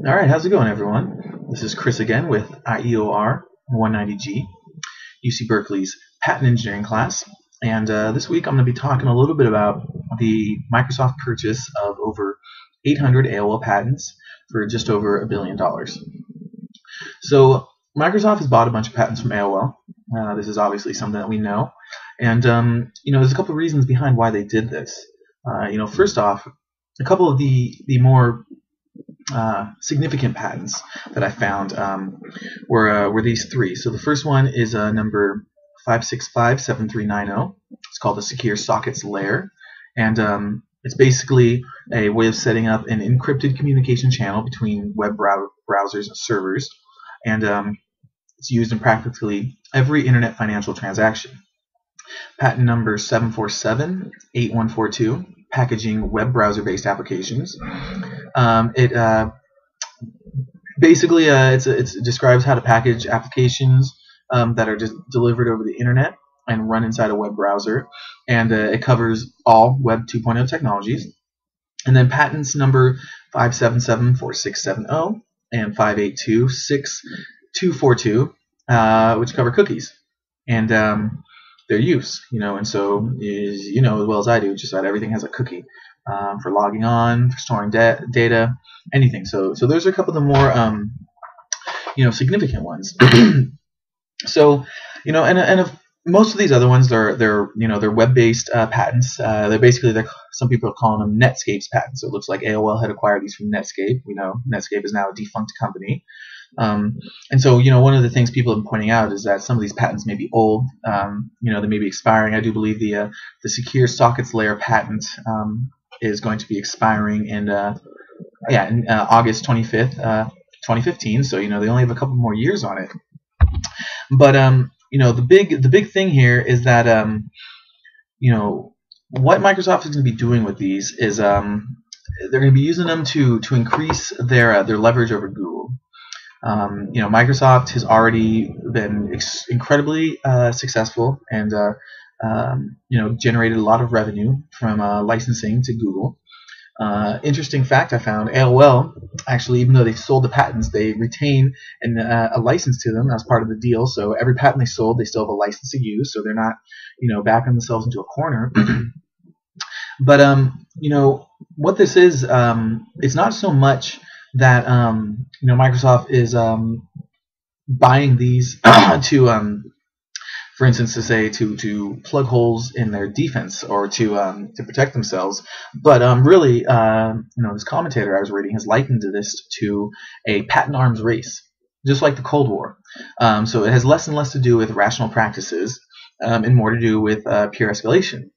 Alright, how's it going, everyone? This is Chris again with IEOR190g, UC Berkeley's patent engineering class. And this week I'm going to be talking a little bit about the Microsoft purchase of over 800 AOL patents for just over $1 billion. So Microsoft has bought a bunch of patents from AOL. This is obviously something that we know. And there's a couple of reasons behind why they did this. First off, a couple of the more significant patents that I found were these three. So the first one is number 5657390. It's called the Secure Sockets Layer, and it's basically a way of setting up an encrypted communication channel between web browsers and servers, and it's used in practically every internet financial transaction. Patent number 7478142, packaging web browser-based applications. It describes how to package applications that are just delivered over the internet and run inside a web browser, and it covers all Web 2.0 technologies. And then patents number 5774670 and 5826242, which cover cookies and their use, and so as well as I do, just about everything has a cookie for logging on, for storing data, anything. So those are a couple of the more significant ones. So and most of these other ones, they're web-based patents. Some people are calling them Netscape's patents. So it looks like AOL had acquired these from Netscape. We know Netscape is now a defunct company. And so, one of the things people have been pointing out is that some of these patents may be old. They may be expiring. I do believe the Secure Sockets Layer patent is going to be expiring in August 25th, 2015. So, they only have a couple more years on it. But the big thing here is that what Microsoft is going to be doing with these is they're going to be using them to increase their leverage over Google. Microsoft has already been incredibly successful and generated a lot of revenue from licensing to Google. Interesting fact I found: AOL actually, even though they sold the patents, they retain a license to them as part of the deal. So every patent they sold, they still have a license to use. So they're not backing themselves into a corner. But what this is, it's not so much that Microsoft is buying these to for instance, to plug holes in their defense or to protect themselves, but really, this commentator I was reading has likened this to a patent arms race, just like the Cold War. So it has less and less to do with rational practices and more to do with pure escalation.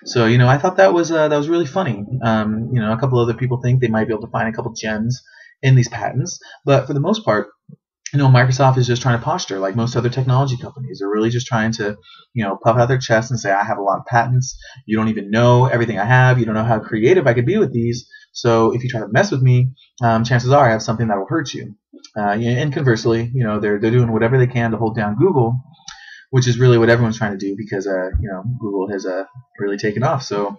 So I thought that was really funny. A couple other people think they might be able to find a couple gems in these patents, but for the most part, Microsoft is just trying to posture like most other technology companies. They're really just trying to, puff out their chest and say, I have a lot of patents. You don't even know everything I have. You don't know how creative I could be with these. So if you try to mess with me, chances are I have something that will hurt you. And conversely, they're doing whatever they can to hold down Google, which is really what everyone's trying to do because, Google has really taken off. So,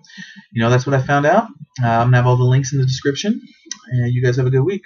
that's what I found out. I'm going to have all the links in the description. And you guys have a good week.